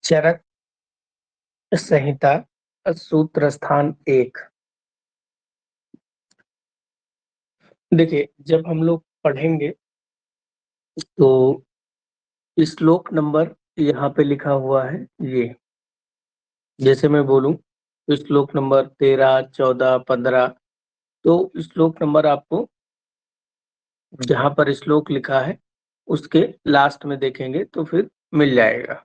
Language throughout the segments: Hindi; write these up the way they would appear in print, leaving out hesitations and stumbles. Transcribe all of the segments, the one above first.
चरक संहिता सूत्र स्थान 1। देखिए, जब हम लोग पढ़ेंगे तो श्लोक नंबर यहाँ पे लिखा हुआ है ये। जैसे मैं बोलूं तो श्लोक नंबर 13, 14, 15, तो श्लोक नंबर आपको जहां पर श्लोक लिखा है उसके लास्ट में देखेंगे तो फिर मिल जाएगा।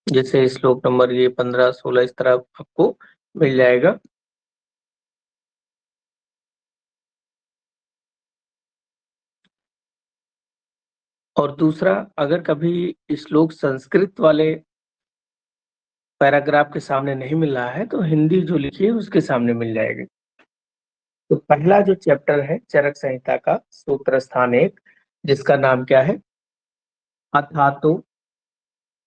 जैसे श्लोक नंबर ये 15, 16 इस तरह आपको मिल जाएगा। और दूसरा, अगर कभी श्लोक संस्कृत वाले पैराग्राफ के सामने नहीं मिल रहा है तो हिंदी जो लिखी है उसके सामने मिल जाएगी। तो पहला जो चैप्टर है चरक संहिता का सूत्र स्थान 1, जिसका नाम क्या है, अथातो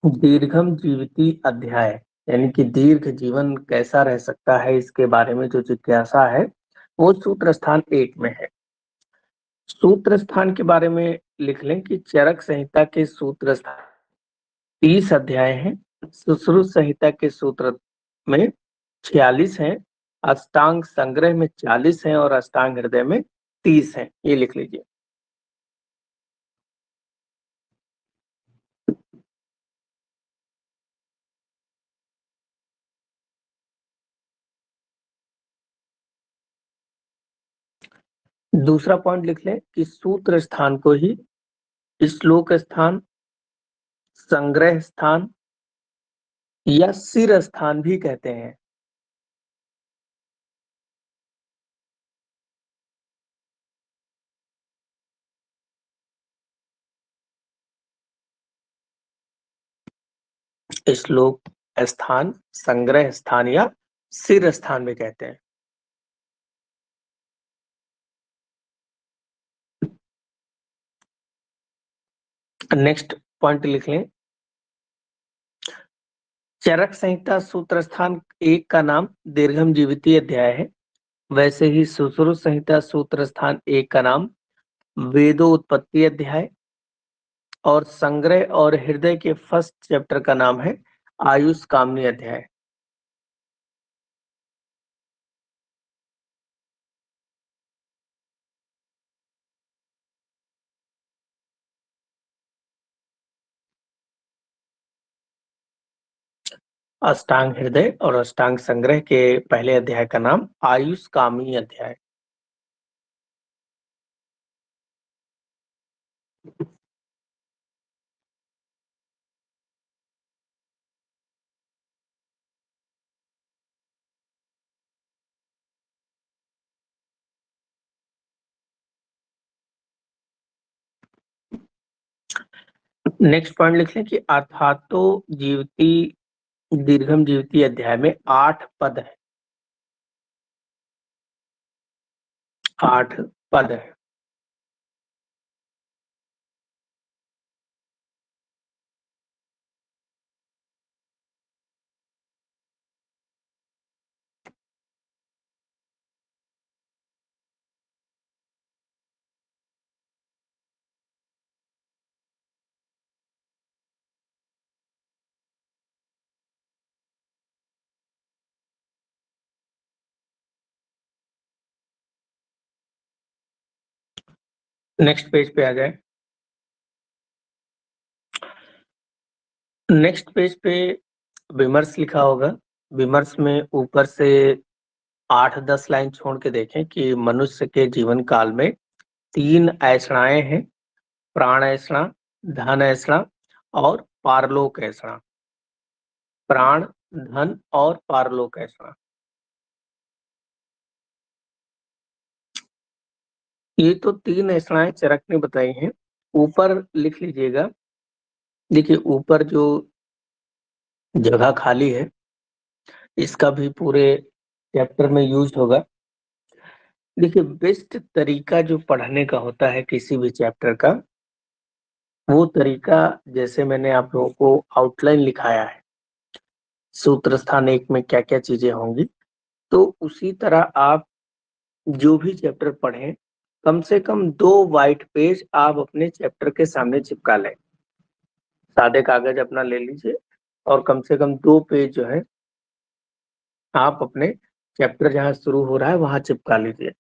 दीर्घम जीविती अध्याय, यानी कि दीर्घ जीवन कैसा रह सकता है इसके बारे में जो जिज्ञासा है वो सूत्र स्थान 1 में है। सूत्र स्थान के बारे में लिख लें कि चरक संहिता के सूत्र स्थान 30 अध्याय हैं। सुश्रुत संहिता के सूत्र में 46 हैं। अष्टांग संग्रह में 40 हैं और अष्टांग हृदय में 30 हैं। ये लिख लीजिए। दूसरा पॉइंट लिख लें कि सूत्र स्थान को ही श्लोक स्थान, संग्रह स्थान या सिर स्थान भी कहते हैं। श्लोक स्थान, संग्रह स्थान या सिर स्थान भी कहते हैं। नेक्स्ट पॉइंट लिख लें, चरक संहिता सूत्र स्थान 1 का नाम दीर्घम जीविती अध्याय है। वैसे ही सुश्रुत संहिता सूत्र स्थान 1 का नाम वेदो उत्पत्ति अध्याय और संग्रह और हृदय के फर्स्ट चैप्टर का नाम है आयुष कामनी अध्याय। अष्टांग हृदय और अष्टांग संग्रह के पहले अध्याय का नाम आयुष कामनी अध्याय। नेक्स्ट पॉइंट लिख लें कि अर्थातो जीवती दीर्घम जीवती अध्याय में 8 पद है। 8 पद है। नेक्स्ट पेज पे आ जाए। नेक्स्ट पेज पे विमर्श लिखा होगा। विमर्श में ऊपर से 8-10 लाइन छोड़ के देखें कि मनुष्य के जीवन काल में 3 ऐषणाएं हैं, प्राण ऐषणा, धन ऐषणा और पारलोक ऐषणा। प्राण, धन और पारलोक ऐषणा, ये तो 3 ऐषणाएं चरक ने बताई हैं। ऊपर लिख लीजिएगा। देखिए, ऊपर जो जगह खाली है इसका भी पूरे चैप्टर में यूज होगा। देखिए, बेस्ट तरीका जो पढ़ने का होता है किसी भी चैप्टर का, वो तरीका जैसे मैंने आप लोगों को आउटलाइन लिखाया है, सूत्र स्थान 1 में क्या क्या चीजें होंगी, तो उसी तरह आप जो भी चैप्टर पढ़ें कम से कम 2 व्हाइट पेज आप अपने चैप्टर के सामने चिपका लें। सादे कागज अपना ले लीजिए और कम से कम 2 पेज जो है आप अपने चैप्टर जहाँ शुरू हो रहा है वहाँ चिपका लीजिए।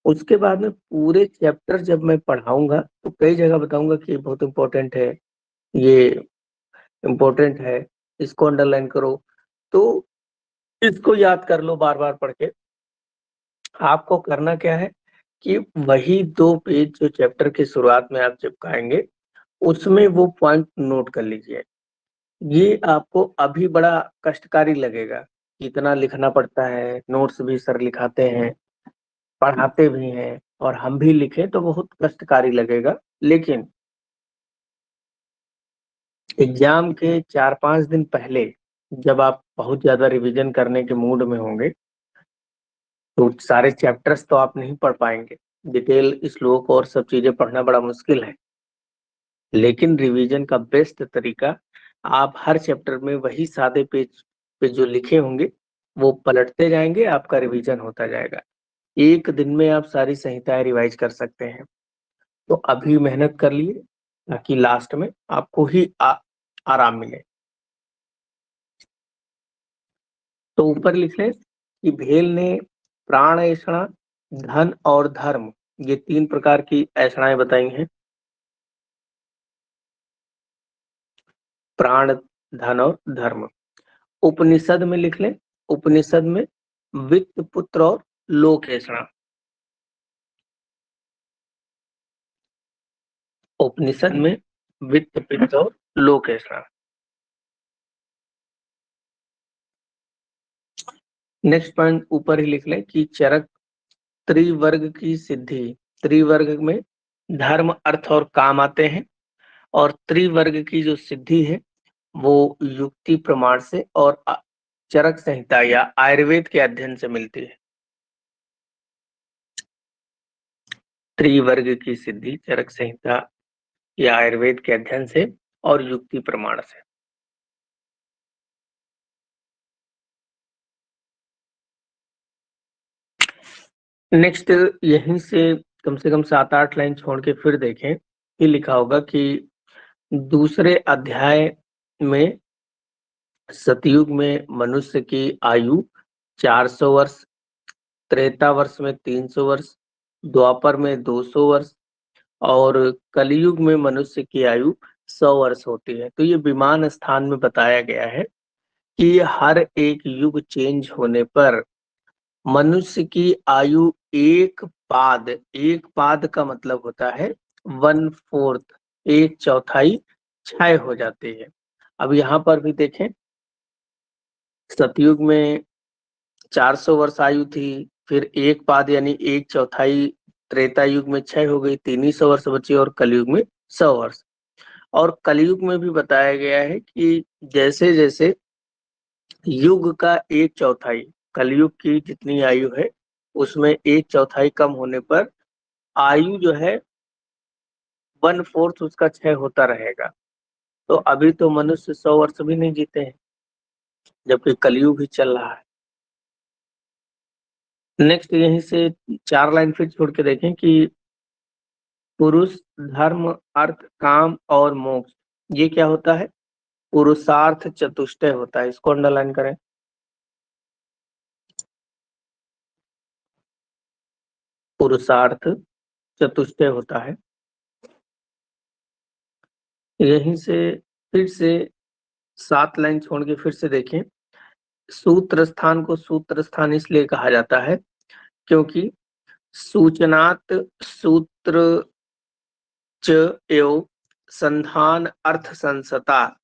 उसके बाद में पूरे चैप्टर जब मैं पढ़ाऊँगा तो कई जगह बताऊँगा कि ये बहुत इम्पोर्टेंट है, ये इम्पोर्टेंट है, इसको अंडरलाइन करो। तो इसको याद कर लो बार-बार पढ़ के। आपको करना क्या है कि वही 2 पेज जो चैप्टर की शुरुआत में आप चिपकाएँगे, उसमें वो पॉइंट नोट कर लीजिए। ये आपको अभी बड़ा कष्टकारी लगेगा, इतना लिखना पड़ता है, नोट्स भी सर लिखाते हैं, पढ़ाते भी हैं और हम भी लिखें तो बहुत कष्टकारी लगेगा। लेकिन एग्ज़ाम के 4-5 दिन पहले जब आप बहुत ज़्यादा रिवीज़न करने के मूड में होंगे, तो सारे चैप्टर्स तो आप नहीं पढ़ पाएँगे। डिटेल श्लोक और सब चीज़ें पढ़ना बड़ा मुश्किल है। लेकिन रिवीजन का बेस्ट तरीका आप हर चैप्टर में वही सादे पेज पे जो लिखे होंगे, वो पलटते जाएँगे, आपका रिवीजन होता जाएगा। एक दिन में आप सारी संहिताएँ रिवाइज़ कर सकते हैं। तो अभी मेहनत कर लिए ताकि लास्ट में आपको ही आराम मिले। तो ऊपर लिख लें कि भेल ने प्राण ऐषणा, धन और धर्म ये 3 प्रकार की ऐषणाएँ बताई हैं। प्राण, धन और धर्म। उपनिषद में लिख लें, उपनिषद में वित्त, पुत्र और लोकेशणा। उपनिषद में वित्त, पित्त और लोकेशणा। नेक्स्ट पॉइंट ऊपर ही लिख लें कि चरक त्रिवर्ग की सिद्धि। त्रिवर्ग में धर्म, अर्थ और काम आते हैं और त्रिवर्ग की जो सिद्धि है वो युक्ति प्रमाण से और चरक संहिता या आयुर्वेद के अध्ययन से मिलती है। त्रिवर्ग की सिद्धि चरक संहिता या आयुर्वेद के अध्ययन से और युक्ति प्रमाण से। नेक्स्ट यहीं से कम 7-8 लाइन छोड़ के फिर देखें, ये लिखा होगा कि दूसरे अध्याय में सतयुग में मनुष्य की आयु 400 वर्ष, त्रेता वर्ष में 300 वर्ष, द्वापर में 200 वर्ष और कलयुग में मनुष्य की आयु 100 वर्ष होती है। तो ये विमान स्थान में बताया गया है कि हर एक युग चेंज होने पर मनुष्य की आयु एक पाद का मतलब होता है 1/4, एक चौथाई क्षय हो जाती है। अब यहाँ पर भी देखें, सतयुग में 400 वर्ष आयु थी, फिर एक पाद यानी एक चौथाई त्रेता युग में क्षय हो गई, 300 वर्ष बची और कलयुग में 100 वर्ष। और कलयुग में भी बताया गया है कि जैसे जैसे युग का एक चौथाई, कलयुग की जितनी आयु है उसमें एक चौथाई कम होने पर आयु जो है 1/4 उसका क्षय होता रहेगा। तो अभी तो मनुष्य 100 वर्ष भी नहीं जीते हैं, जबकि कलयुग ही चल रहा है। नेक्स्ट यहीं से 4 लाइन फिर छोड़ के देखें कि पुरुष, धर्म, अर्थ, काम और मोक्ष ये क्या होता है? पुरुषार्थ चतुष्टय होता है। इसको अंडरलाइन करें। पुरुषार्थ चतुष्टय होता है। यहीं से फिर से 7 लाइन छोड़ के फिर से देखें। सूत्र स्थान को सूत्र स्थान इसलिए कहा जाता है क्योंकि सूचनात् सूत्र च एव संधान अर्थ संसता,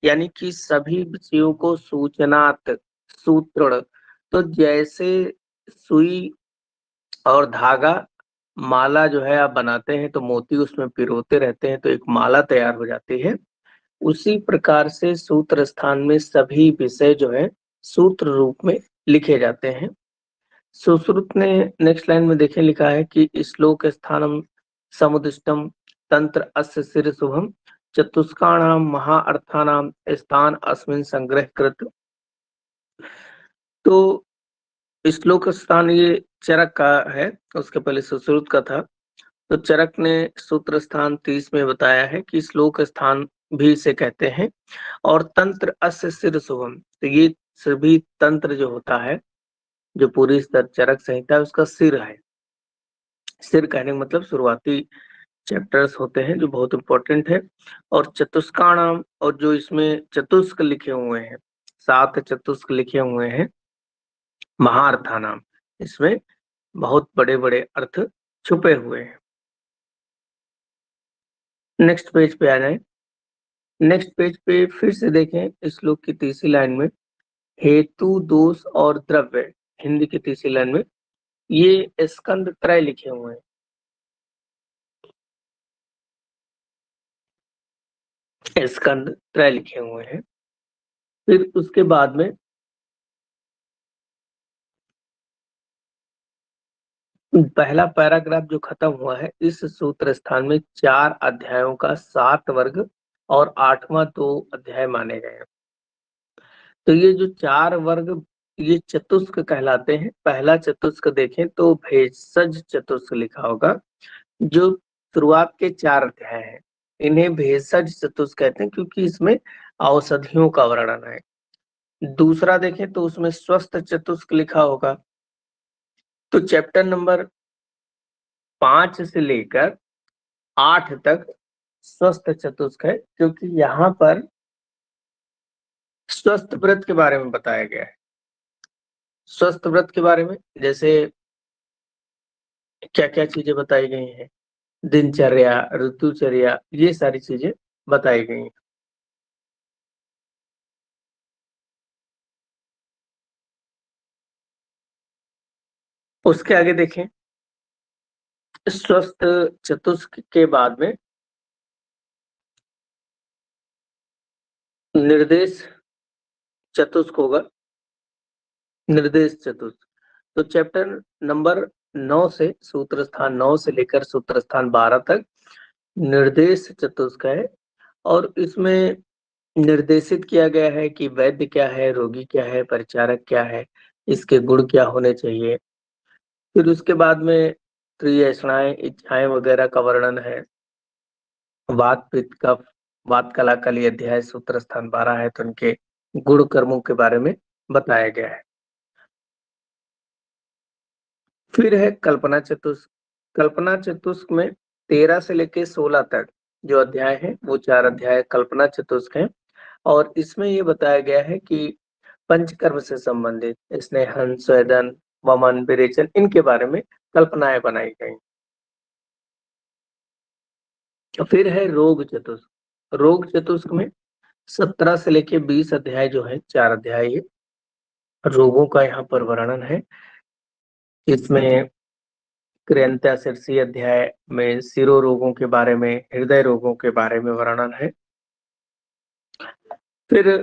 यानी कि सभी विषयों को सूचनात् सूत्र, तो जैसे सुई और धागा माला जो है आप बनाते हैं तो मोती उसमें पिरोते रहते हैं तो एक माला तैयार हो जाती है। उसी प्रकार से सूत्र स्थान में सभी विषय जो है सूत्र रूप में लिखे जाते हैं। सुश्रुत ने नेक्स्ट लाइन में देखें लिखा है कि श्लोक स्थानम समुदिष्टम तंत्र अस्य सिर शुभम चतुष्काणाम महाअर्थानाम स्थान अस्मिन संग्रह कृत। तो श्लोक स्थान ये चरक का है, उसके पहले सुश्रुत का था। तो चरक ने सूत्र स्थान 30 में बताया है कि श्लोक स्थान भी इसे कहते हैं। और तंत्र अस्य सिर शुभम, तो ये सभी तंत्र जो होता है, जो पूरी चरक संहिता है उसका सिर है। सिर कहने का मतलब शुरुआती चैप्टर्स होते हैं जो बहुत इंपॉर्टेंट है। और चतुष्काणाम, और जो इसमें चतुष्क लिखे हुए हैं, 7 चतुष्क लिखे हुए हैं, महाअर्थानाम, इसमें बहुत बड़े बड़े अर्थ छुपे हुए हैं। नेक्स्ट पेज पे आ जाए। नेक्स्ट पेज पे फिर से देखें श्लोक की तीसरी लाइन में, हेतु दोष और द्रव्य, हिंदी की तीसरी लाइन में ये स्कंद त्रय लिखे हुए हैं। स्कंद त्रय लिखे हुए हैं। फिर उसके बाद में पहला पैराग्राफ जो खत्म हुआ है, इस सूत्र स्थान में 4 अध्यायों का 7 वर्ग और 8वां 2 अध्याय माने गए हैं। तो ये जो 4 वर्ग ये चतुष्क कहलाते हैं। पहला चतुष्क देखें तो भेषज चतुष्क लिखा होगा, जो शुरुआत के 4 अध्याय हैं, इन्हें भेषज चतुष्क कहते हैं क्योंकि इसमें औषधियों का वर्णन है। दूसरा देखें तो उसमें स्वस्थ चतुष्क लिखा होगा। तो चैप्टर नंबर 5 से लेकर 8 तक स्वस्थ चतुष्क है, क्योंकि यहाँ पर स्वस्थ व्रत के बारे में बताया गया है। स्वस्थ व्रत के बारे में जैसे क्या क्या चीजें बताई गई हैं, दिनचर्या, ऋतुचर्या, ये सारी चीजें बताई गई हैं। उसके आगे देखें, स्वस्थ चतुष्क के बाद में निर्देश चतुष्क होगा। निर्देश चतुष्क, तो चैप्टर नंबर 9 से सूत्र स्थान 9 से लेकर सूत्र स्थान 12 तक निर्देश चतुष्क है। और इसमें निर्देशित किया गया है कि वैद्य क्या है, रोगी क्या है, परिचारक क्या है, इसके गुण क्या होने चाहिए। फिर उसके बाद में त्रियषणाएं, इच्छाएं वगैरह का वर्णन है। वात पित्त कफ वात कला का ये अध्याय सूत्र स्थान 12 है, तो उनके गुण कर्मों के बारे में बताया गया है। फिर है कल्पना चतुष्क। कल्पना चतुष्क में 13 से लेकर 16 तक जो अध्याय है वो 4 अध्याय कल्पना चतुष्क है। और इसमें ये बताया गया है कि पंचकर्म से संबंधित स्नेहन, स्वेदन, वमन, विरेचन, इनके बारे में कल्पनाएं बनाई गई। फिर है रोग चतुष्क। रोग चतुष्क में 17 से लेके 20 अध्याय जो है, 4 अध्याय ये रोगों का यहाँ पर वर्णन है। इसमें कृंत्या शीर्षी अध्याय में शिरो रोगों के बारे में, हृदय रोगों के बारे में वर्णन है। फिर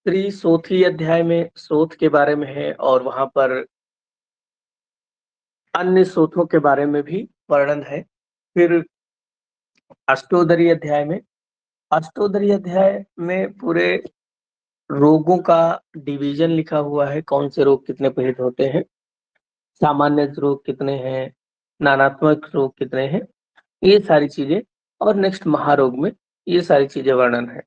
त्रिशोथी अध्याय में शोथ के बारे में है, और वहां पर अन्य शोथों के बारे में भी वर्णन है। फिर अष्टोदरी अध्याय में, अष्टोदरी अध्याय में पूरे रोगों का डिवीजन लिखा हुआ है, कौन से रोग कितने पीड़ित होते हैं, सामान्य रोग कितने हैं, नानात्मक रोग कितने हैं, ये सारी चीजें। और नेक्स्ट महारोग में ये सारी चीजें वर्णन है।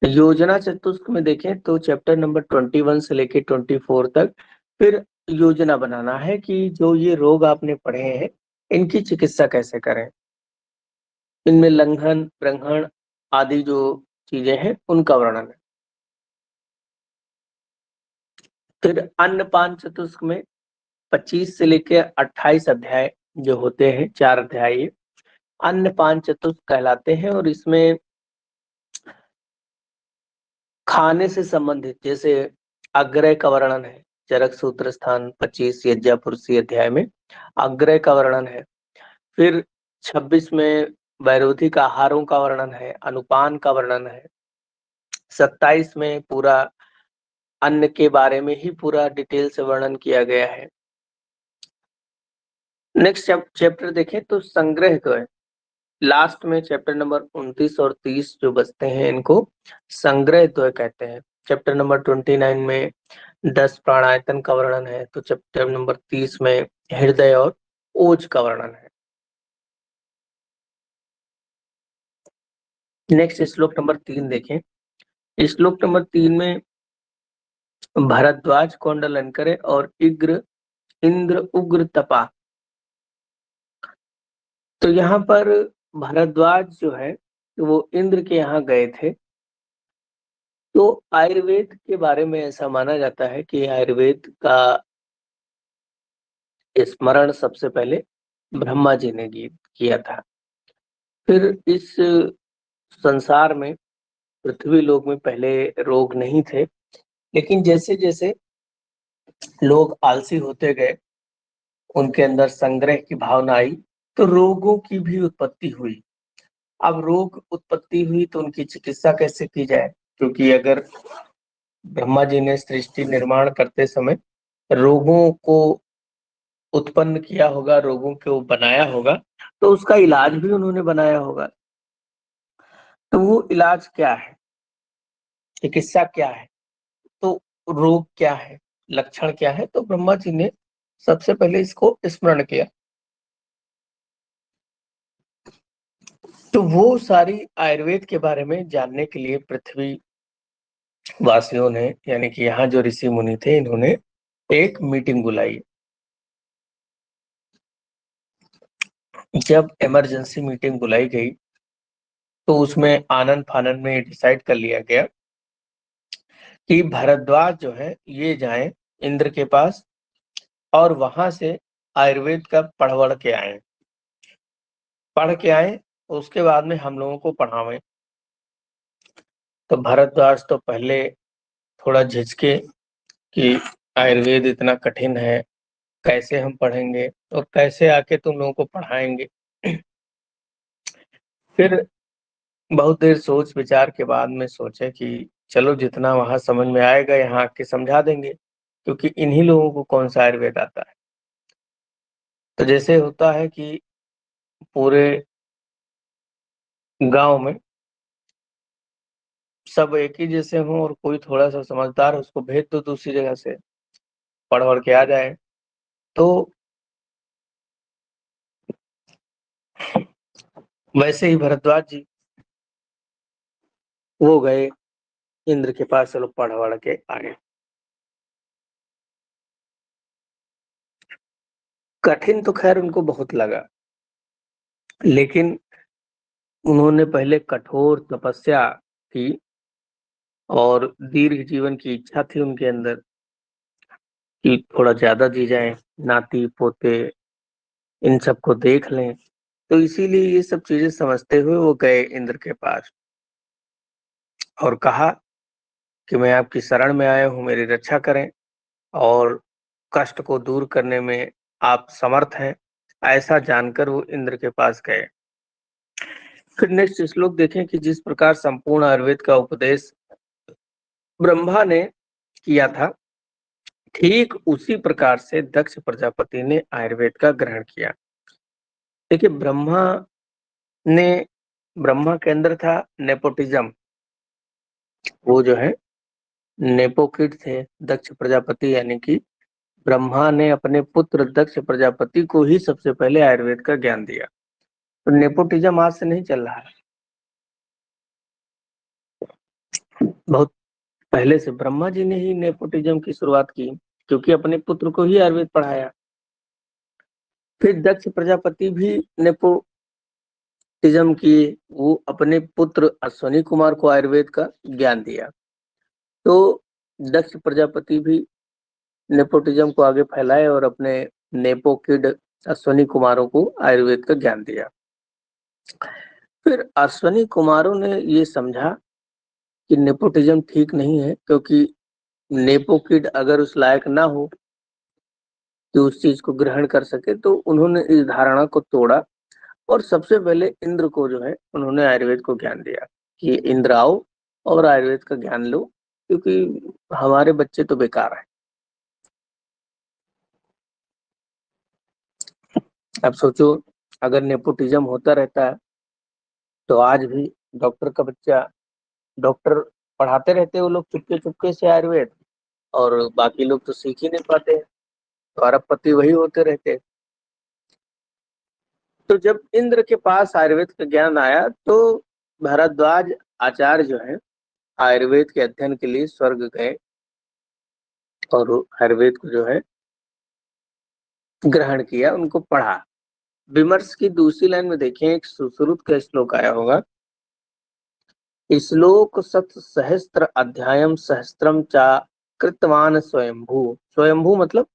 योजना चतुष्क में देखें तो चैप्टर नंबर 21 से लेके 24 तक फिर योजना बनाना है कि जो ये रोग आपने पढ़े हैं इनकी चिकित्सा कैसे करें। इनमें लंघन, ग्रहण आदि जो चीजें हैं उनका वर्णन है। फिर अन्नपान चतुष्क में 25 से लेके 28 अध्याय जो होते हैं, 4 अध्याय ये अन्नपान चतुष्क कहलाते हैं। और इसमें खाने से संबंधित जैसे अग्रय का वर्णन है, चरक सूत्र स्थान 25 यज्ञापुरुषी अध्याय में अग्रय का वर्णन है। फिर 26 में वैरोधिक आहारों का वर्णन है, अनुपान का वर्णन है। 27 में पूरा अन्न के बारे में ही पूरा डिटेल से वर्णन किया गया है। नेक्स्ट चैप्टर देखें तो संग्रह का है। लास्ट में चैप्टर नंबर 29 और 30 जो बचते हैं इनको संग्रह द्वय कहते हैं। चैप्टर नंबर 29 में 10 प्राणायतन का वर्णन है, तो चैप्टर नंबर 30 में हृदय और ओज का वर्णन है। नेक्स्ट श्लोक नंबर 3 देखें। श्लोक नंबर 3 में भारद्वाज कौंडलन करे और इंद्र उग्र तपा। तो यहाँ पर भारद्वाज जो है वो इंद्र के यहाँ गए थे। तो आयुर्वेद के बारे में ऐसा माना जाता है कि आयुर्वेद का स्मरण सबसे पहले ब्रह्मा जी ने किया था। फिर इस संसार में, पृथ्वी लोक में पहले रोग नहीं थे, लेकिन जैसे जैसे लोग आलसी होते गए, उनके अंदर संग्रह की भावना आई, तो रोगों की भी उत्पत्ति हुई। अब रोग उत्पत्ति हुई तो उनकी चिकित्सा कैसे की जाए, क्योंकि अगर ब्रह्मा जी ने सृष्टि निर्माण करते समय रोगों को उत्पन्न किया होगा, रोगों को बनाया होगा, तो उसका इलाज भी उन्होंने बनाया होगा। तो वो इलाज क्या है, चिकित्सा क्या है, तो रोग क्या है, लक्षण क्या है, तो ब्रह्मा जी ने सबसे पहले इसको स्मरण किया। तो वो सारी आयुर्वेद के बारे में जानने के लिए पृथ्वी वासियों ने, यानी कि यहाँ जो ऋषि मुनि थे, इन्होंने एक मीटिंग बुलाई। जब इमरजेंसी मीटिंग बुलाई गई तो उसमें आनन फानन में डिसाइड कर लिया गया कि भारद्वाज जो है ये जाएं इंद्र के पास और वहां से आयुर्वेद का पढ़ के आए, उसके बाद में हम लोगों को पढ़ावें। तो भारद्वाज तो पहले थोड़ा झिझके कि आयुर्वेद इतना कठिन है, कैसे हम पढ़ेंगे और कैसे आके तुम लोगों को पढ़ाएंगे। फिर बहुत देर सोच विचार के बाद में सोचे कि चलो जितना वहां समझ में आएगा यहाँ आके समझा देंगे, क्योंकि इन्हीं लोगों को कौन सा आयुर्वेद आता है। तो जैसे होता है कि पूरे गांव में सब एक ही जैसे हों और कोई थोड़ा सा समझदार है उसको भेज दो दूसरी जगह से, पढ़ के आ जाए। तो वैसे ही भरद्वाज जी वो गए इंद्र के पास, चलो पढ़ के आए। कठिन तो खैर उनको बहुत लगा, लेकिन उन्होंने पहले कठोर तपस्या की और दीर्घ जीवन की इच्छा थी उनके अंदर कि थोड़ा ज्यादा जी जाए, नाती पोते इन सबको देख लें। तो इसीलिए ये सब चीजें समझते हुए वो गए इंद्र के पास और कहा कि मैं आपकी शरण में आया हूँ, मेरी रक्षा करें और कष्ट को दूर करने में आप समर्थ हैं। ऐसा जानकर वो इंद्र के पास गए। फिर नेक्स्ट श्लोक देखें कि जिस प्रकार संपूर्ण आयुर्वेद का उपदेश ब्रह्मा ने किया था, ठीक उसी प्रकार से दक्ष प्रजापति ने आयुर्वेद का ग्रहण किया। देखिए ने ब्रह्मा के अंदर था नेपोटिज्म। वो जो है नेपो किड थे दक्ष प्रजापति, यानी कि ब्रह्मा ने अपने पुत्र दक्ष प्रजापति को ही सबसे पहले आयुर्वेद का ज्ञान दिया। तो नेपोटिज्म आज से नहीं चल रहा है, बहुत पहले से ब्रह्मा जी ने ही नेपोटिज्म की शुरुआत की, क्योंकि अपने पुत्र को ही आयुर्वेद पढ़ाया। फिर दक्ष प्रजापति भी नेपोटिज्म किए, वो अपने पुत्र अश्वनी कुमार को आयुर्वेद का ज्ञान दिया। तो दक्ष प्रजापति भी नेपोटिज्म को आगे फैलाए और अपने नेपो किड अश्वनी कुमारों को आयुर्वेद का ज्ञान दिया। फिर अश्वनी कुमारों ने ये समझा कि नेपोटिज्म ठीक नहीं है, क्योंकि नेपो किड अगर उस लायक ना हो कि उस चीज को ग्रहण कर सके, तो उन्होंने इस धारणा को तोड़ा और सबसे पहले इंद्र को जो है उन्होंने आयुर्वेद को ज्ञान दिया कि इंद्र आओ और आयुर्वेद का ज्ञान लो, क्योंकि हमारे बच्चे तो बेकार हैं। अब सोचो अगर नेपोटिज्म होता रहता है तो आज भी डॉक्टर का बच्चा, डॉक्टर पढ़ाते रहते वो लोग चुपके चुपके से आयुर्वेद, और बाकी लोग तो सीख ही नहीं पाते, तो अरबपति वही होते रहते। तो जब इंद्र के पास आयुर्वेद का ज्ञान आया तो भारद्वाज आचार्य जो है आयुर्वेद के अध्ययन के लिए स्वर्ग गए और आयुर्वेद को जो है ग्रहण किया, उनको पढ़ा। विमर्श की दूसरी लाइन में देखें, एक सुश्रुत का श्लोक आया होगा, श्लोक सत सहस्त्र अध्यायम सहस्त्रम चा कृतवान स्वयंभू। स्वयंभू मतलब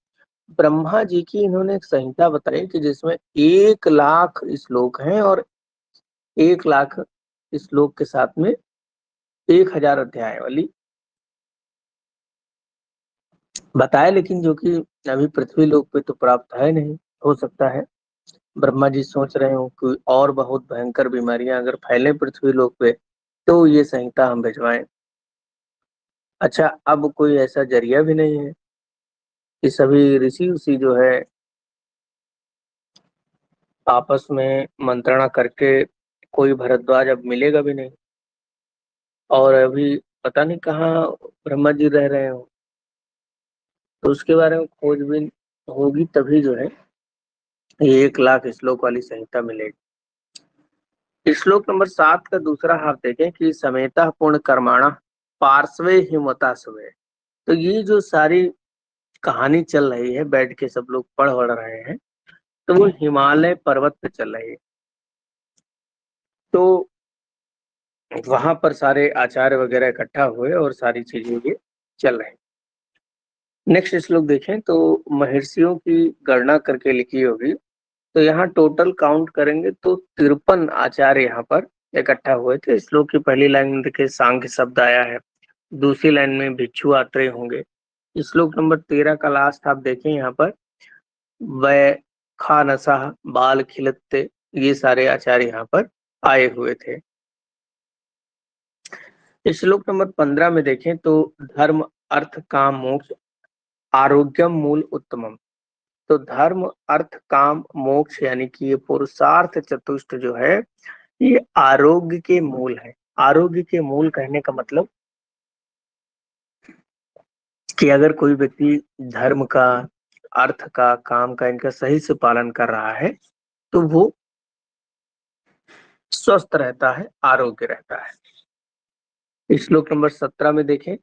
ब्रह्मा जी की इन्होंने एक संहिता बताई कि जिसमें 1,00,000 श्लोक हैं और 1,00,000 श्लोक के साथ में 1,000 अध्याय वाली बताया, लेकिन जो कि अभी पृथ्वी लोक पे तो प्राप्त है नहीं। हो सकता है ब्रह्मा जी सोच रहे हो कि और बहुत भयंकर बीमारियां अगर फैले पृथ्वी लोक पे तो ये संहिता हम भिजवाएं। अच्छा, अब कोई ऐसा जरिया भी नहीं है कि सभी ऋषि उसी जो है आपस में मंत्रणा करके, कोई भरद्वाज अब मिलेगा भी नहीं, और अभी पता नहीं कहाँ ब्रह्मा जी रह रहे हो, तो उसके बारे में खोजबीन होगी तभी जो है ये 1,00,000 श्लोक वाली संहिता मिलेगी। श्लोक नंबर 7 का दूसरा हाफ देखें कि समेता पूर्ण कर्माणा पार्श्वे हिमता सुबह। तो ये जो सारी कहानी चल रही है, बैठ के सब लोग पढ़ रहे हैं, तो वो हिमालय पर्वत पे चल रही है। तो वहां पर सारे आचार्य वगैरह इकट्ठा हुए और सारी चीजें ये चल रही। नेक्स्ट श्लोक देखें तो महर्षियों की गणना करके लिखी होगी, तो यहाँ टोटल काउंट करेंगे तो 53 आचार्य यहाँ पर इकट्ठा हुए थे। श्लोक की पहली लाइन में देखिए सांख्य शब्द आया है, दूसरी लाइन में भिक्षु आत्रेय होंगे। श्लोक नंबर 13 का लास्ट आप देखें, यहाँ पर वै खानसा बाल खिलते, ये सारे आचार्य यहाँ पर आए हुए थे। श्लोक नंबर 15 में देखें तो धर्म अर्थ काम मोक्ष आरोग्यम मूल उत्तमम। तो धर्म अर्थ काम मोक्ष यानी कि ये पुरुषार्थ चतुष्ट जो है ये आरोग्य के मूल है। आरोग्य के मूल कहने का मतलब कि अगर कोई व्यक्ति धर्म का, अर्थ का, काम का, इनका सही से पालन कर रहा है तो वो स्वस्थ रहता है, आरोग्य रहता है। श्लोक नंबर 17 में देखें,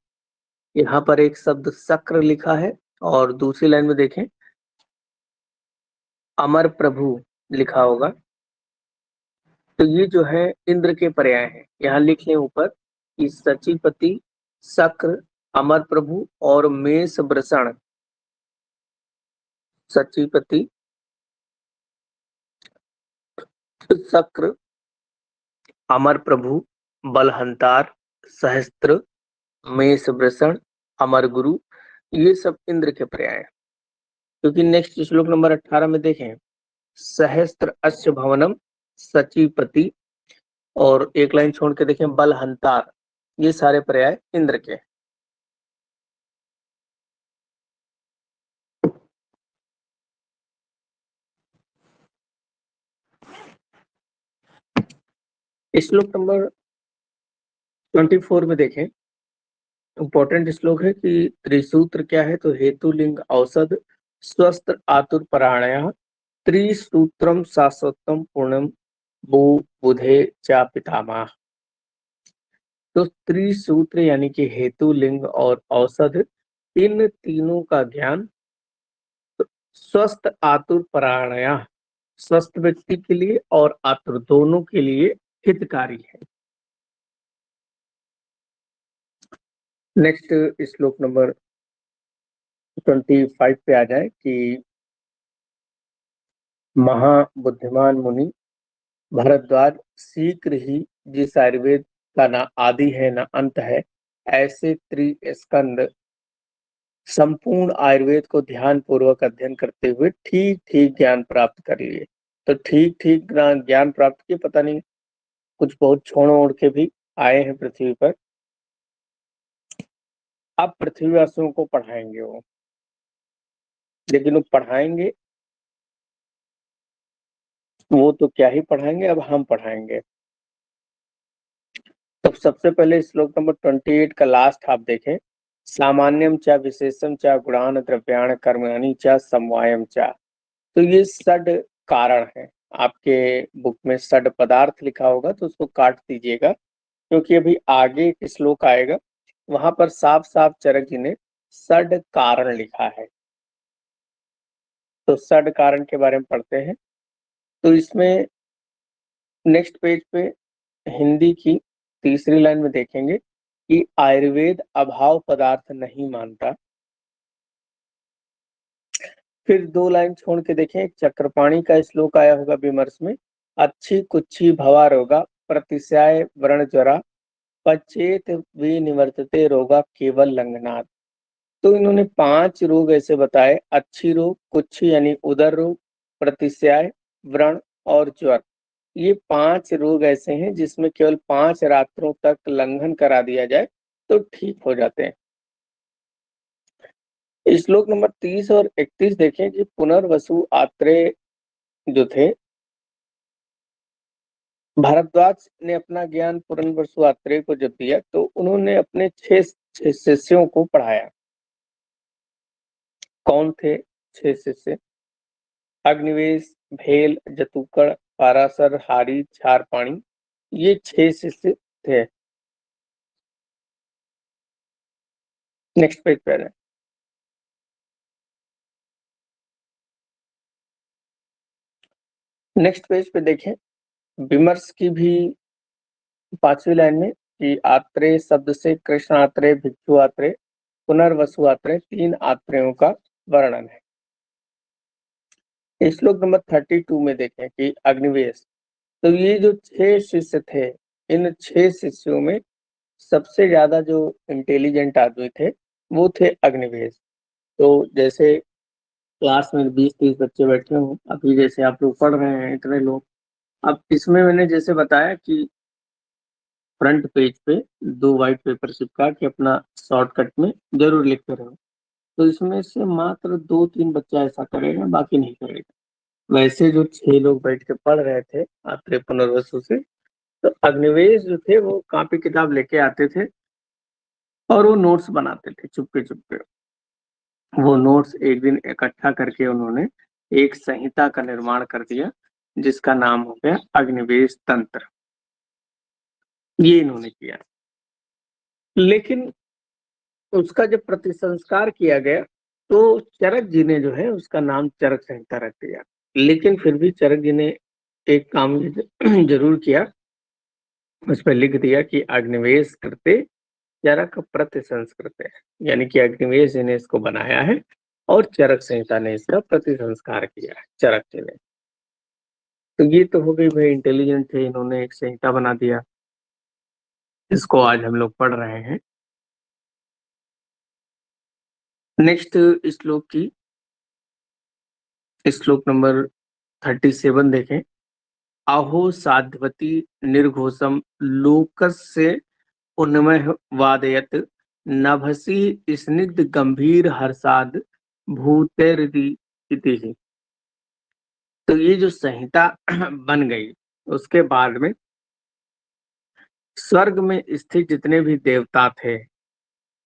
यहाँ पर एक शब्द शक्र लिखा है और दूसरी लाइन में देखें अमर प्रभु लिखा होगा। तो ये जो है इंद्र के पर्याय हैं। यहाँ लिख लें ऊपर कि सचिपति, शक्र, अमर प्रभु और मेष वृषण। सचिपति, शक्र, अमर प्रभु, बलहंतार, सहस्त्र, मेष वृषण, अमर गुरु, ये सब इंद्र के पर्याय हैं। क्योंकि नेक्स्ट श्लोक नंबर 18 में देखें सहस्त्र अश्व भवनम सचिपति, और एक लाइन छोड़ के देखें बलहंतार, ये सारे पर्याय इंद्र के। श्लोक नंबर 24 में देखें, इंपॉर्टेंट श्लोक है कि त्रिसूत्र क्या है, तो हेतु लिंग औषध स्वस्थ आतुर परायण त्रिसूत्रम शाश्वतम पूर्णम वो बुधे चा पितामह। तो त्रिसूत्र यानी कि हेतु लिंग और औषध, इन तीनों का ज्ञान स्वस्थ आतुर परायण, स्वस्थ व्यक्ति के लिए और आतुर दोनों के लिए हितकारी है। नेक्स्ट श्लोक नंबर 25 पे आ जाए कि महाबुद्धिमान मुनि भरद्वाज शीघ्र ही जिस आयुर्वेद का ना आदि है ना अंत है, ऐसे त्रिस्कंद संपूर्ण आयुर्वेद को ध्यान पूर्वक अध्ययन करते हुए ठीक ठीक ज्ञान प्राप्त कर लिए। तो ठीक ठीक ज्ञान प्राप्त किए, पता नहीं कुछ बहुत छोड़ ओढ़ के भी आए हैं पृथ्वी पर। अब पृथ्वीवासियों को पढ़ाएंगे वो, लेकिन वो पढ़ाएंगे, वो तो क्या ही पढ़ाएंगे, अब हम पढ़ाएंगे। तो सबसे पहले श्लोक नंबर 28 का लास्ट आप देखें, सामान्यम चा विशेषम चा गुणान द्रव्याण कर्माणि चा समवायम चा। तो ये षड कारण है, आपके बुक में षड पदार्थ लिखा होगा तो उसको काट दीजिएगा, क्योंकि अभी आगे एक श्लोक आएगा, वहां पर साफ साफ चरक जी ने षड कारण लिखा है। तो षड कारण के बारे में पढ़ते हैं। तो इसमें नेक्स्ट पेज पे हिंदी की तीसरी लाइन में देखेंगे कि आयुर्वेद अभाव पदार्थ नहीं मानता। फिर 2 लाइन छोड़ के देखें, चक्रपाणी का श्लोक आया होगा विमर्श में, अच्छी कुच्छी भवा रोगा प्रतिशय व्रण ज्वरा पचेत विनिवर्तते रोगा केवल लंघनात्। तो इन्होंने 5 रोग ऐसे बताए, अच्छी रोग, कुच्छी यानी उदर रोग, प्रतिशय, व्रण और ज्वर। ये 5 रोग ऐसे हैं जिसमें केवल 5 रात्रों तक लंघन करा दिया जाए तो ठीक हो जाते हैं। श्लोक नंबर 30 और 31 देखें कि पुनर्वसु आत्रेय जो थे, भारद्वाज ने अपना ज्ञान पुनर्वसु आत्रेय को जब दिया तो उन्होंने अपने 6 शिष्यों को पढ़ाया। कौन थे 6 शिष्य? अग्निवेश, भेल, जतुकड़, पाराशर, हारी, क्षारपाणी, ये 6 शिष्य थे। नेक्स्ट पेज पर है। नेक्स्ट पेज पे देखें, विमर्श की भी 5वीं लाइन में कि आत्रेय शब्द से कृष्ण आत्रेय, भिक्षु आत्रेय, पुनर्वसु आत्रेय, 3 आत्रेयों का वर्णन है। श्लोक नंबर 32 में देखें कि अग्निवेश, तो ये जो 6 शिष्य थे, इन 6 शिष्यों में सबसे ज्यादा जो इंटेलिजेंट आदमी थे वो थे अग्निवेश। तो जैसे क्लास में 20-30 बच्चे बैठे हों, अभी जैसे आप लोग पढ़ रहे हैं इतने लोग, अब इसमें मैंने जैसे बताया कि फ्रंट पेज पे 2 व्हाइट पेपर चिपका के अपना शॉर्टकट में जरूर लिखते रहो। तो इसमें से मात्र 2-3 बच्चा ऐसा करेगा, बाकी नहीं करेगा। वैसे जो 6 लोग बैठ के पढ़ रहे थे आत्रेय पुनर्वसु से, तो अग्निवेश जो थे वो कॉपी किताब लेके आते थे और वो नोट्स बनाते थे चुपके चुपके। वो नोट्स एक दिन इकट्ठा करके उन्होंने एक संहिता का निर्माण कर दिया, जिसका नाम हो गया अग्निवेश तंत्र। ये इन्होंने किया। लेकिन उसका जब प्रतिसंस्कार किया गया तो चरक जी ने जो है उसका नाम चरक संहिता रख दिया। लेकिन फिर भी चरक जी ने एक काम जरूर किया, उस पर लिख दिया कि अग्निवेश करते चरक प्रतिसंस्कृत, यानी कि अग्निवेश जी ने इसको बनाया है और चरक संहिता ने इसका प्रतिसंस्कार किया है, चरक जी ने। तो ये तो हो गई भाई, इंटेलिजेंट थे, इन्होंने एक संहिता बना दिया, इसको आज हम लोग पढ़ रहे हैं। नेक्स्ट श्लोक की श्लोक नंबर 37 देखें, अहो साध्वती निर्घोषम लोकस्य उन्मय वादयत नभसी स्निग्ध गंभीर हर्षाद भूतेरिति इति। तो ये जो संहिता बन गई, उसके बाद में स्वर्ग में स्थित जितने भी देवता थे,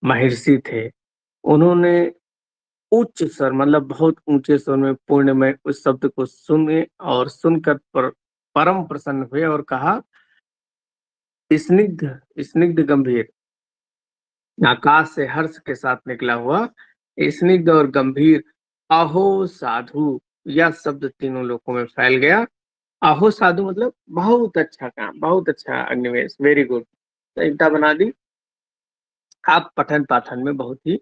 महर्षि थे, उन्होंने उच्च स्वर मतलब बहुत ऊंचे स्वर में पूर्ण में उस शब्द को सुने और सुनकर परम प्रसन्न हुए और कहा, स्निग्ध स्निग्ध गंभीर, आकाश से हर्ष के साथ निकला हुआ स्निग्ध और गंभीर अहो साधु, यह शब्द तीनों लोकों में फैल गया। अहो साधु मतलब बहुत अच्छा काम, बहुत अच्छा अग्निवेश, वेरी गुड, संहिता बना दी, आप पठन पाठन में बहुत ही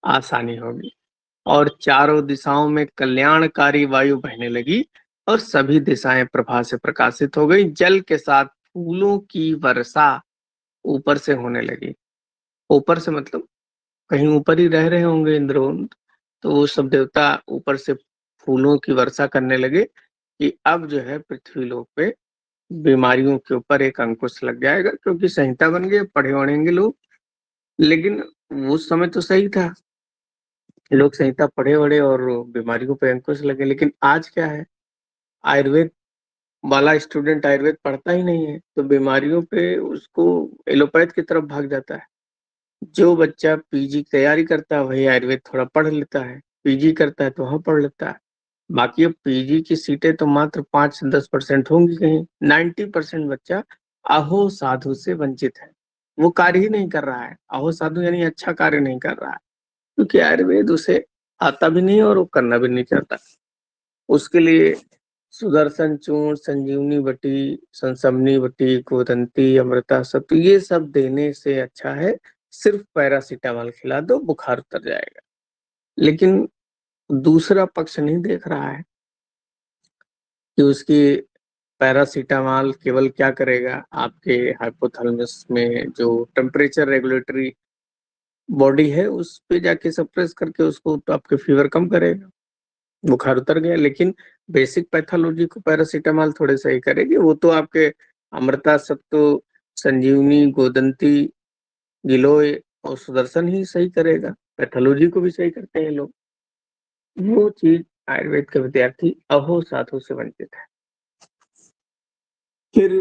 आसानी होगी। और चारों दिशाओं में कल्याणकारी वायु बहने लगी और सभी दिशाएं प्रभा से प्रकाशित हो गई। जल के साथ फूलों की वर्षा ऊपर से होने लगी। ऊपर से मतलब कहीं ऊपर ही रह रहे होंगे इंद्रवंत, तो वो सब देवता ऊपर से फूलों की वर्षा करने लगे कि अब जो है पृथ्वी लोक पे बीमारियों के ऊपर एक अंकुश लग जाएगा, क्योंकि संहिता बन गई, पढ़े ओढ़ेंगे लोग। लेकिन उस समय तो सही था, लोग संहिता पढ़े ओढ़े और बीमारियों पे अंकुश लगे। लेकिन आज क्या है, आयुर्वेद वाला स्टूडेंट आयुर्वेद पढ़ता ही नहीं है, तो बीमारियों पे उसको एलोपैथ की तरफ भाग जाता है। जो बच्चा पीजी की तैयारी करता है वही आयुर्वेद थोड़ा पढ़ लेता है, पीजी करता है तो वहां पढ़ लेता है। बाकी अब पीजी की सीटें तो मात्र 5 से 10% होंगी, कहीं 90% बच्चा अहो साधु से वंचित है। वो कार्य ही नहीं कर रहा है, अहो साधु यानी अच्छा कार्य नहीं कर रहा है, क्योंकि आयुर्वेद उसे आता भी नहीं और वो करना भी नहीं चाहता। उसके लिए सुदर्शन चूर्ण, संजीवनी बटी, संसमनी बटी, गोदंती, अमृता सत्व, ये सब देने से अच्छा है सिर्फ पैरासीटामोल खिला दो, बुखार उतर जाएगा। लेकिन दूसरा पक्ष नहीं देख रहा है कि उसकी पैरासीटामोल केवल क्या करेगा, आपके हाइपोथैलेमस में जो टेम्परेचर रेगुलेटरी बॉडी है उस पे जाके सप्रेस करके उसको तो आपके फीवर कम करेगा, बुखार उतर गया। लेकिन बेसिक पैथोलॉजी को पैरासीटामोल थोड़े सही करेगी, वो तो आपके अमृता सत्तू, संजीवनी, गोदंती, गिलोय और सुदर्शन ही सही करेगा। पैथोलॉजी को भी सही करते हैं लोग। वो चीज आयुर्वेद के विद्यार्थी अहो साधु से वंचित है। फिर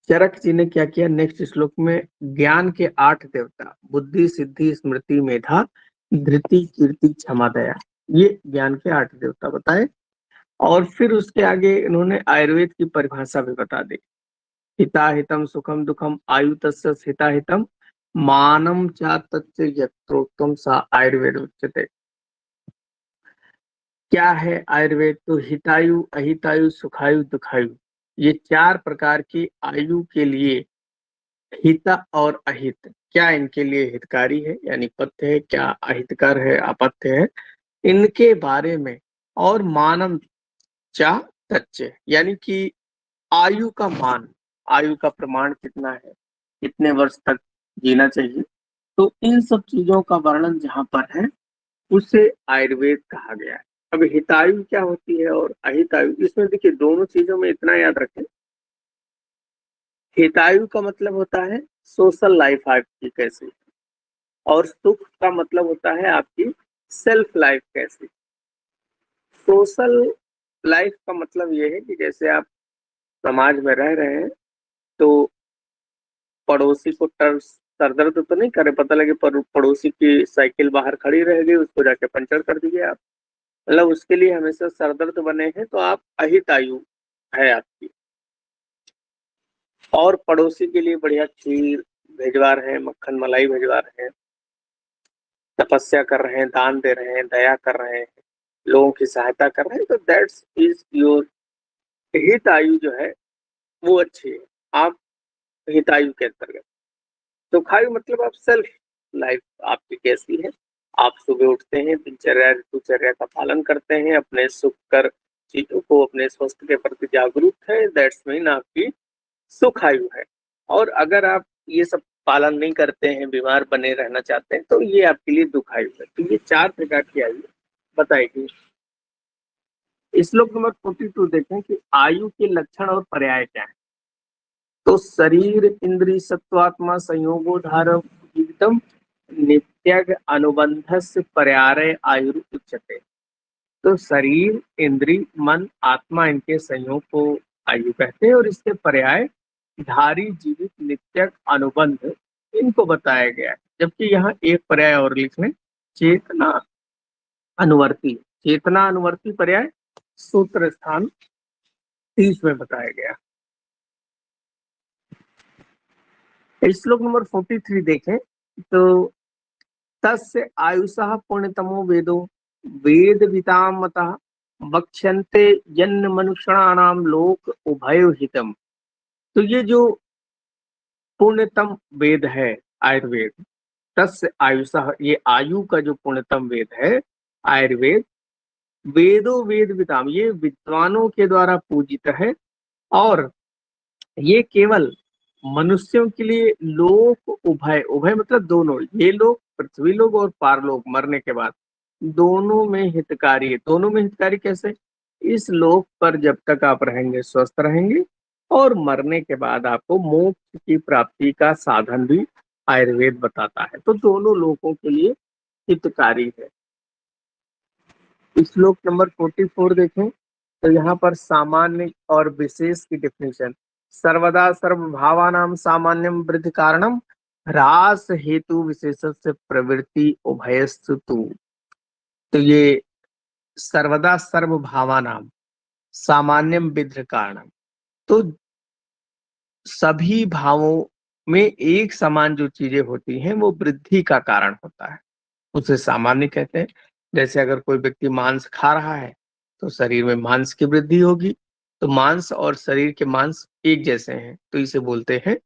चरक जी ने क्या किया नेक्स्ट श्लोक में, ज्ञान के 8 देवता बुद्धि, सिद्धि, स्मृति, मेधा, धृति, कीर्ति, क्षमा, दया, ये ज्ञान के 8 देवता बताए। और फिर उसके आगे इन्होंने आयुर्वेद की परिभाषा भी बता दी। हिता हितम सुखम दुखम आयु तस्य हिता हितम मानम चा तस्य यत्रोक्तम सा आयुर्वेद उच्यते। क्या है आयुर्वेद? तो हितायु, अहितायु, सुखायु, दुखायु, ये 4 प्रकार की आयु के लिए हित और अहित, क्या इनके लिए हितकारी है यानी पथ्य है, क्या अहितकर है अपथ्य है, इनके बारे में। और मानम चा तच्च यानी कि आयु का मान, आयु का प्रमाण कितना है, कितने वर्ष तक जीना चाहिए, तो इन सब चीजों का वर्णन जहाँ पर है उसे आयुर्वेद कहा गया है। अब हितायु क्या होती है और अहितायु, इसमें देखिए दोनों चीजों में इतना याद रखें, हितायु का मतलब होता है सोशल लाइफ आपकी कैसी, और सुख का मतलब होता है आपकी सेल्फ लाइफ कैसी। सोशल लाइफ का मतलब ये है कि जैसे आप समाज में रह रहे हैं तो पड़ोसी को सर दर्द तो नहीं करे, पता लगे पड़ोसी की साइकिल बाहर खड़ी रह गई, उसको जाके पंचर कर दिए आप, मतलब उसके लिए हमेशा सरदर्द बने हैं, तो आप अहितायु है आपकी। और पड़ोसी के लिए बढ़िया खीर भिजवा रहे हैं, मक्खन मलाई भिजवा रहे हैं, तपस्या कर रहे हैं, दान दे रहे हैं, दया कर रहे हैं, लोगों की सहायता कर रहे हैं, तो दैट्स इज योर हितायु जो है वो अच्छी है, आप हितायु के अंतर्गत। सुखायु मतलब आप सेल्फ लाइफ आपकी कैसी है, आप सुबह उठते हैं, दिनचर्या ऋतुचर्या का पालन करते हैं, अपने सुख कर चीजों को, अपने स्वास्थ्य के प्रति जागरूक है, दैट्स मीन आपकी सुखायु है। और अगर आप ये सब पालन नहीं करते हैं, बीमार बने रहना चाहते हैं, तो ये आपके लिए दुखायु है। तो ये 4 प्रकार की आयु बताई गई। श्लोक नंबर 42 देखें कि आयु के लक्षण और पर्याय क्या है। तो शरीर इंद्रिय सत्वात्मा संयोगो धार जीवितम नित्यग अनुबंधस्य पर्याय आयु उच्यते। तो शरीर, इंद्रिय, मन, आत्मा, इनके संयोग को आयु कहते हैं और इसके पर्याय धारी, जीवित, नित्यक, अनुबंध, इनको बताया गया है। जबकि यहाँ एक पर्याय और लिख लें, चेतना अनुवर्ती, चेतना अनुवर्ती पर्याय सूत्र स्थान 30 में बताया गया। श्लोक नंबर 43 देखें तो तस्य आयुषः पुण्यतमो वेदो वेद विताम मतः वक्ष्यन्ते यन्न मनुष्याणाम लोक उभयो हितम। तो ये जो पुण्यतम वेद है आयुर्वेद, तस्य आयुषः, ये आयु का जो पुण्यतम वेद है आयुर्वेद, वेदो वेद विताम, ये विद्वानों के द्वारा पूजित है, और ये केवल मनुष्यों के लिए लोक उभय, उभय मतलब दोनों, ये लोग पृथ्वी लोग और पारलोक मरने के बाद दोनों में हितकारी है। दोनों में हितकारी कैसे? इस लोक पर जब तक आप रहेंगे स्वस्थ रहेंगे, और मरने के बाद आपको मोक्ष की प्राप्ति का साधन भी आयुर्वेद बताता है, तो दोनों लोगों के लिए हितकारी है। श्लोक नंबर 44 देखें तो यहाँ पर सामान्य और विशेष की डेफिनेशन, सर्वदा सर्वभावानां सामान्यम वृद्धि कारणम ह्रास हेतु विशेषस्य प्रवृत्ति उभयस्तु। तो ये सर्वदा सर्वभावानां सामान्यम विद्ध कारणम। तो सभी भावों में एक समान जो चीजें होती हैं वो वृद्धि का कारण होता है, उसे सामान्य कहते हैं। जैसे अगर कोई व्यक्ति मांस खा रहा है तो शरीर में मांस की वृद्धि होगी। तो मांस और शरीर के मांस एक जैसे हैं तो इसे बोलते हैं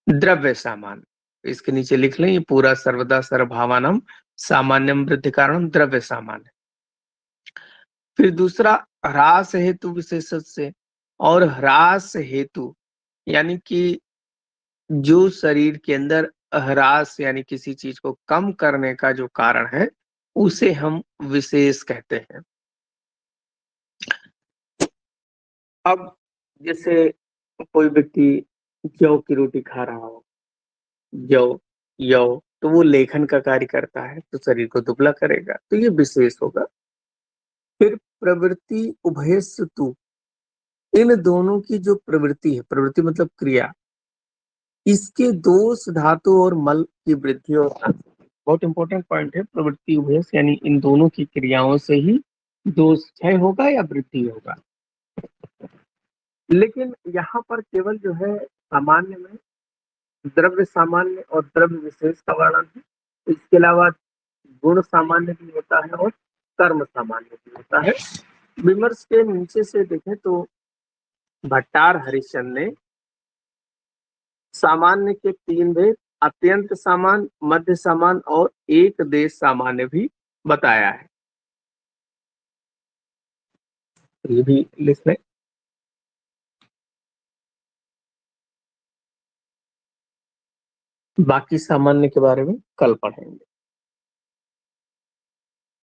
द्रव्य सामान्य। इसके नीचे लिख लें, ये पूरा सर्वदा सर्वभावानम सामान्यम वृद्धि कारणम द्रव्य सामान्य। फिर दूसरा ह्रास हेतु विशेष से, और ह्रास हेतु यानी कि जो शरीर के अंदर ह्रास यानी किसी चीज को कम करने का जो कारण है उसे हम विशेष कहते हैं। अब जैसे कोई व्यक्ति जौ की रोटी खा रहा हो, जौ यौ, तो वो लेखन का कार्य करता है तो शरीर को दुबला करेगा, तो ये विशेष होगा। फिर प्रवृत्ति उभयस्व तु, इन दोनों की जो प्रवृत्ति है, प्रवृत्ति मतलब क्रिया, इसके दोष धातु और मल की वृद्धि और नाश। बहुत इंपॉर्टेंट पॉइंट है, प्रवृत्ति उभयस्व यानी इन दोनों की क्रियाओं से ही दोष क्षय होगा या वृद्धि होगा। लेकिन यहाँ पर केवल जो है सामान्य में द्रव्य सामान्य और द्रव्य विशेष का वर्णन है। इसके अलावा गुण सामान्य भी होता है और कर्म सामान्य भी होता है। विमर्श के नीचे से देखें तो भट्टार हरिश्चंद्र ने सामान्य के तीन भेद, अत्यंत सामान्य, मध्य सामान्य और एक देश सामान्य भी बताया है। ये भी लिख लें। बाकी सामान्य के बारे में कल पढ़ेंगे।